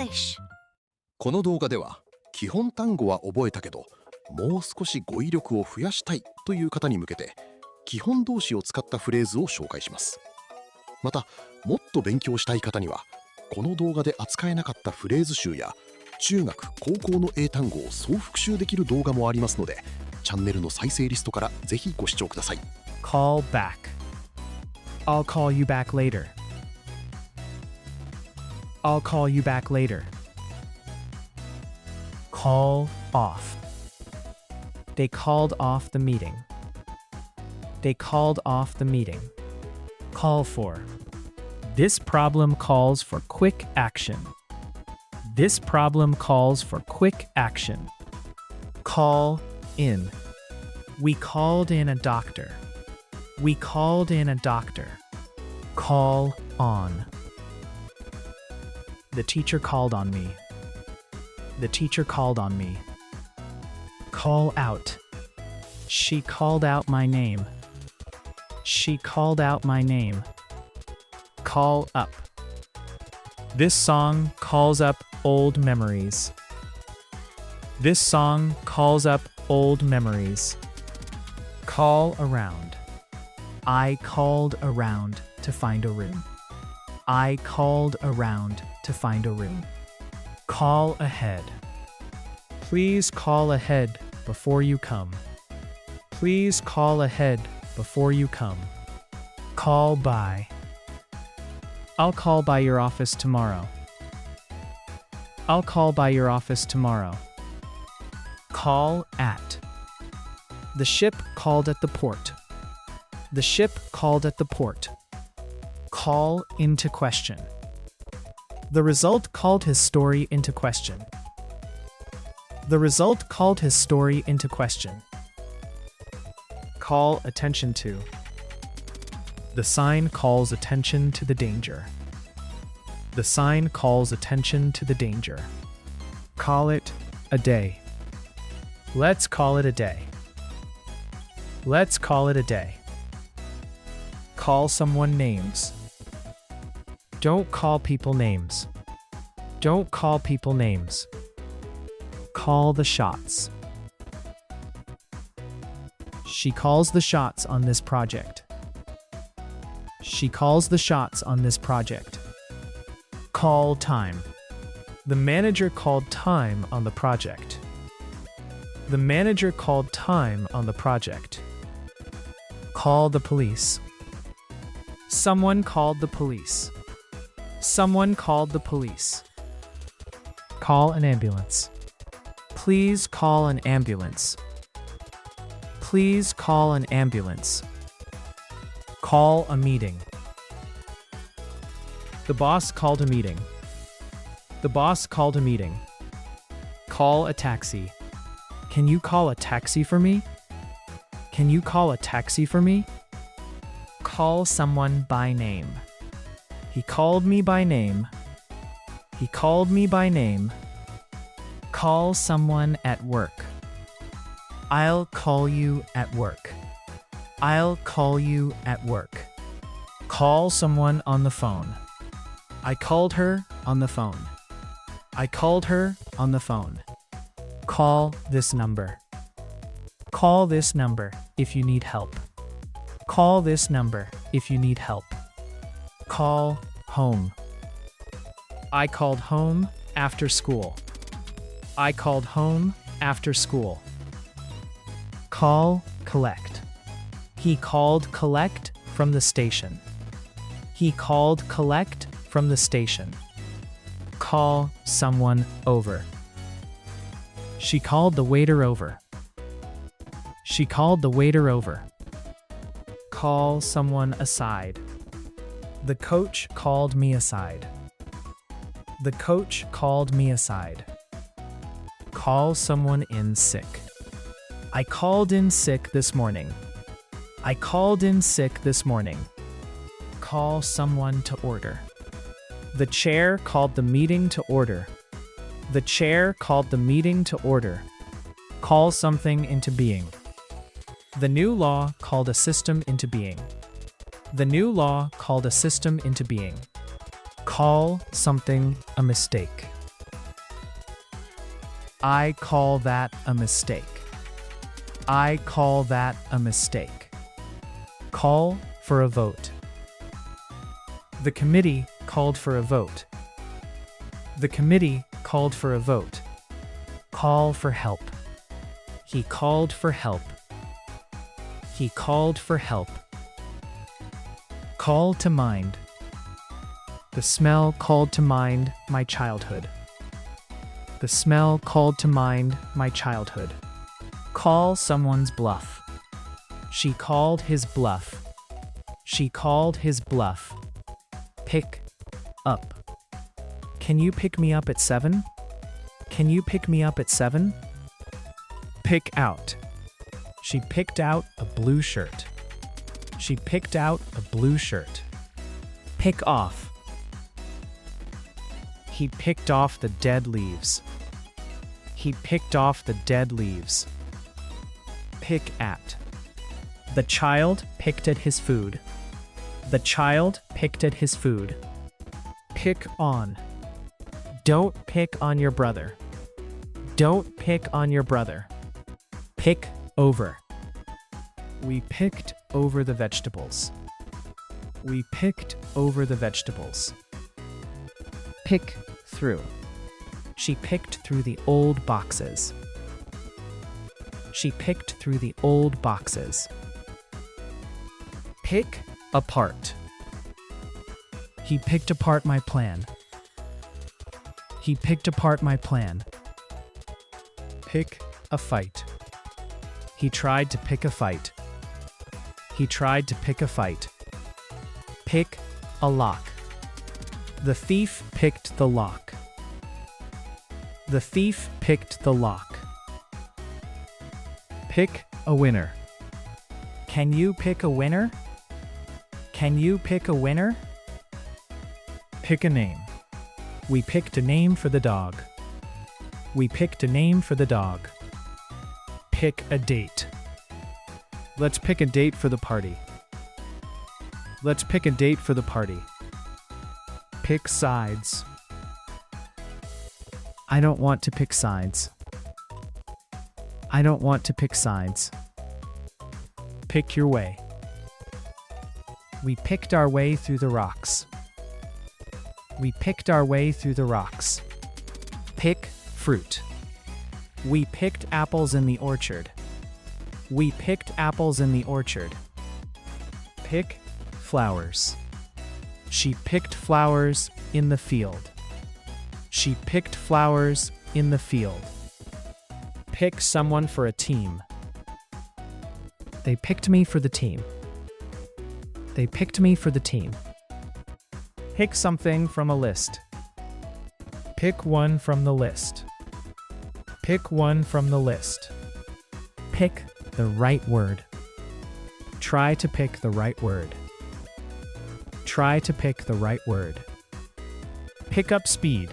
English。この動画では基本単語は覚えたけどもう少し語彙力を増やしたいという方に向けて基本動詞を使ったフレーズを紹介します。またもっと勉強したい方にはこの動画で扱えなかったフレーズ集や中学・高校の英単語を総復習できる動画もありますのでチャンネルの再生リストからぜひご視聴ください。 Call back. I'll call you back later. I'll call you back later. Call off. They called off the meeting. They called off the meeting. Call for. This problem calls for quick action. This problem calls for quick action. Call in. We called in a doctor. We called in a doctor. Call on. The teacher called on me. The teacher called on me. Call out. She called out my name. She called out my name. Call up. This song calls up old memories. This song calls up old memories. Call around. I called around to find a room. I called around to find a room. Call ahead. Please call ahead before you come. Please call ahead before you come. Call by. I'll call by your office tomorrow. I'll call by your office tomorrow. Call at. The ship called at the port. The ship called at the port. Call into question. The result called his story into question. The result called his story into question. Call attention to. The sign calls attention to the danger. The sign calls attention to the danger. Call it a day. Let's call it a day. Let's call it a day. Call someone names. Don't call people names. Don't call people names. Call the shots. She calls the shots on this project. She calls the shots on this project. Call time. The manager called time on the project. The manager called time on the project. Call the police. Someone called the police. Someone called the police. Call an ambulance. Please call an ambulance. Please call an ambulance. Call a meeting. The boss called a meeting. The boss called a meeting. Call a taxi. Can you call a taxi for me? Can you call a taxi for me? Call someone by name. He called me by name. He called me by name. Call someone at work. I'll call you at work. I'll call you at work. Call someone on the phone. I called her on the phone. I called her on the phone. Call this number. Call this number if you need help. Call this number if you need help. Call home. I called home after school. I called home after school. Call collect. He called collect from the station. He called collect from the station. Call someone over. She called the waiter over. She called the waiter over. Call someone aside. The coach called me aside. The coach called me aside. Call someone in sick. I called in sick this morning. I called in sick this morning. Call someone to order. The chair called the meeting to order. The chair called the meeting to order. Call something into being. The new law called a system into being. The new law called a system into being. Call something a mistake. I call that a mistake. I call that a mistake. Call for a vote. The committee called for a vote. The committee called for a vote. Call for help. He called for help. He called for help. Call to mind. The smell called to mind my childhood. The smell called to mind my childhood. Call someone's bluff. She called his bluff. She called his bluff. Pick up. Can you pick me up at 7? Can you pick me up at 7? Pick out. She picked out a blue shirt. She picked out a blue shirt. Pick off. He picked off the dead leaves. He picked off the dead leaves. Pick at. The child picked at his food. The child picked at his food. Pick on. Don't pick on your brother. Don't pick on your brother. Pick over. We picked over the vegetables. We picked over the vegetables. Pick through. She picked through the old boxes. She picked through the old boxes. Pick apart. He picked apart my plan. He picked apart my plan. Pick a fight. He tried to pick a fight. He tried to pick a fight. Pick a lock. The thief picked the lock. The thief picked the lock. Pick a winner. Can you pick a winner? Can you pick a winner? Pick a name. We picked a name for the dog. We picked a name for the dog. Pick a date. Let's pick a date for the party. Let's pick a date for the party. Pick sides. I don't want to pick sides. I don't want to pick sides. Pick your way. We picked our way through the rocks. We picked our way through the rocks. Pick fruit. We picked apples in the orchard. We picked apples in the orchard. Pick flowers. She picked flowers in the field. She picked flowers in the field. Pick someone for a team. They picked me for the team. They picked me for the team. Pick something from a list. Pick one from the list. Pick one from the list. Pick the right word. Try to pick the right word. Try to pick the right word. Pick up speed.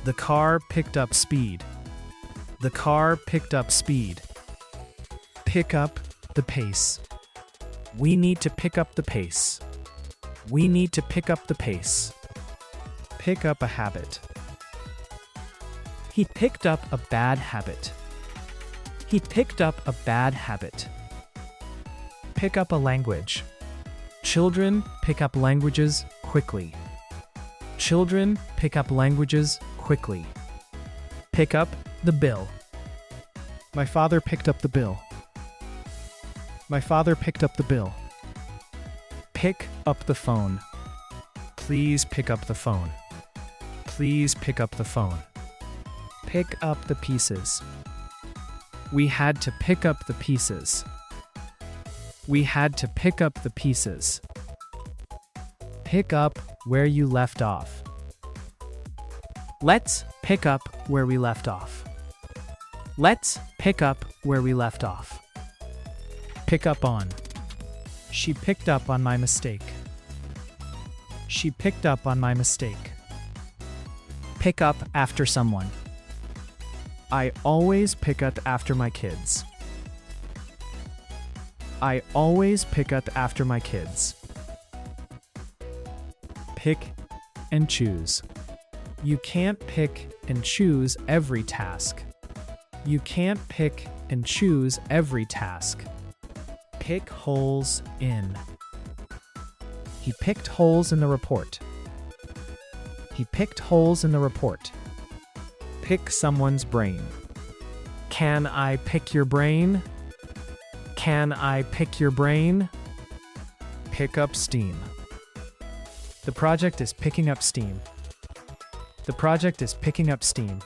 The car picked up speed. The car picked up speed. Pick up the pace. We need to pick up the pace. We need to pick up the pace. Pick up a habit. He picked up a bad habit. He picked up a bad habit. Pick up a language. Children pick up languages quickly. Children pick up languages quickly. Pick up the bill. My father picked up the bill. My father picked up the bill. Pick up the phone. Please pick up the phone. Please pick up the phone. Pick up the pieces. We had to pick up the pieces. We had to pick up the pieces. Pick up where you left off. Let's pick up where we left off. Let's pick up where we left off. Pick up on. She picked up on my mistake. She picked up on my mistake. Pick up after someone. I always pick up after my kids. I always pick up after my kids. Pick and choose. You can't pick and choose every task. You can't pick and choose every task. Pick holes in. He picked holes in the report. He picked holes in the report. Pick someone's brain. Can I pick your brain? Can I pick your brain? Pick up steam. The project is picking up steam. The project is picking up steam.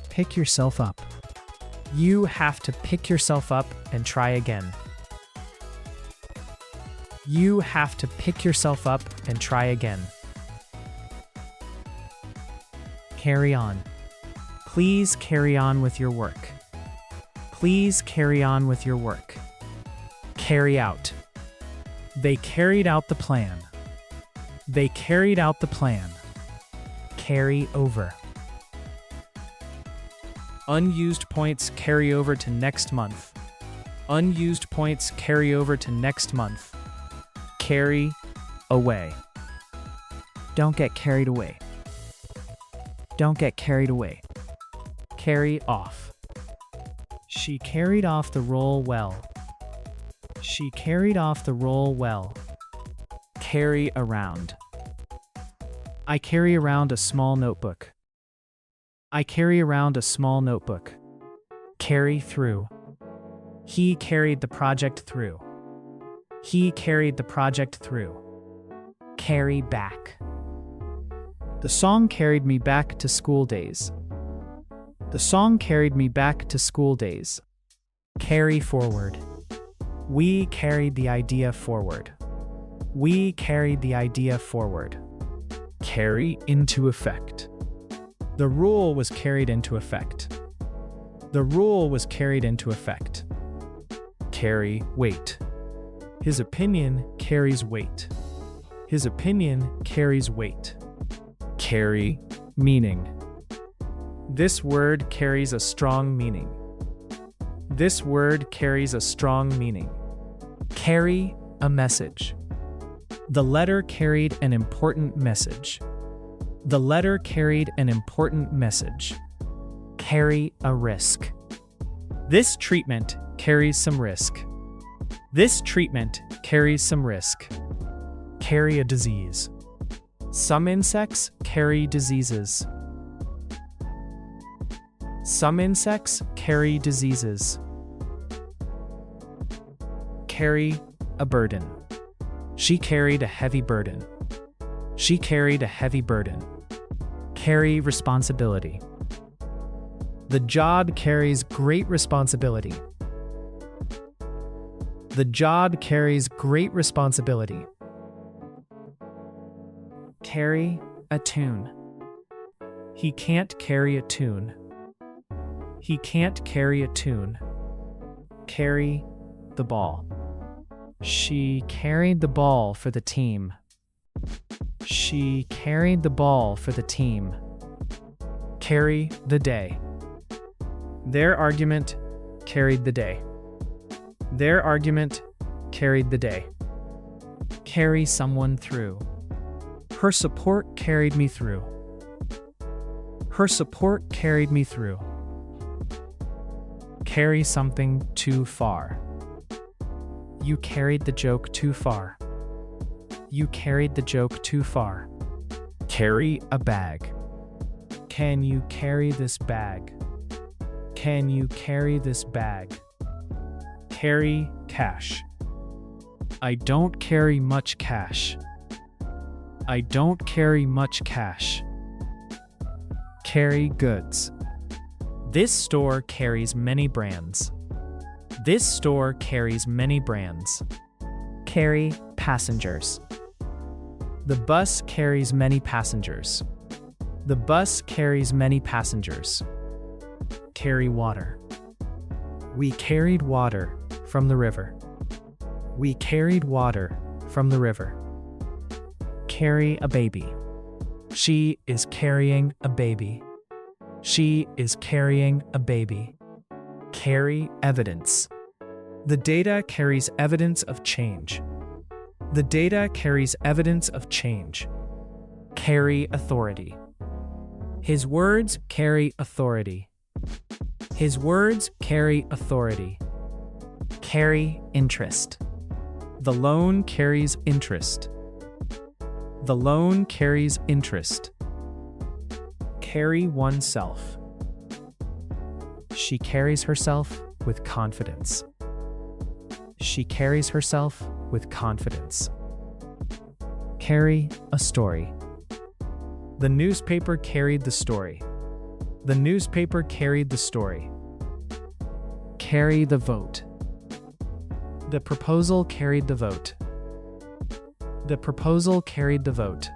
Pick yourself up. You have to pick yourself up and try again. You have to pick yourself up and try again. Carry on. Please carry on with your work. Please carry on with your work. Carry out. They carried out the plan. They carried out the plan. Carry over. Unused points carry over to next month. Unused points carry over to next month. Carry away. Don't get carried away. Don't get carried away. Carry off. She carried off the role well. She carried off the role well. Carry around. I carry around a small notebook. I carry around a small notebook. Carry through. He carried the project through. He carried the project through. Carry back. The song carried me back to school days. The song carried me back to school days. Carry forward. We carried the idea forward. We carried the idea forward. Carry into effect. The rule was carried into effect. The rule was carried into effect. Carry weight. His opinion carries weight. His opinion carries weight. Carry meaning. This word carries a strong meaning. This word carries a strong meaning. Carry a message. The letter carried an important message. The letter carried an important message. Carry a risk. This treatment carries some risk. This treatment carries some risk. Carry a disease. Some insects carry diseases. Some insects carry diseases. Carry a burden. She carried a heavy burden. She carried a heavy burden. Carry responsibility. The job carries great responsibility. The job carries great responsibility. Carry a tune. He can't carry a tune. He can't carry a tune. Carry the ball. She carried the ball for the team. She carried the ball for the team. Carry the day. Their argument carried the day. Their argument carried the day. Carry someone through. Her support carried me through. Her support carried me through. Carry something too far. You carried the joke too far. You carried the joke too far. Carry a bag. Can you carry this bag? Can you carry this bag? Carry cash. I don't carry much cash. I don't carry much cash. Carry goods. This store carries many brands. This store carries many brands. Carry passengers. The bus carries many passengers. The bus carries many passengers. Carry water. We carried water from the river. We carried water from the river. Carry a baby. She is carrying a baby. She is carrying a baby. Carry evidence. The data carries evidence of change. The data carries evidence of change. Carry authority. His words carry authority. His words carry authority. Carry interest. The loan carries interest. The loan carries interest. Carry oneself. She carries herself with confidence. She carries herself with confidence. Carry a story. The newspaper carried the story. The newspaper carried the story. Carry the vote. The proposal carried the vote. The proposal carried the vote.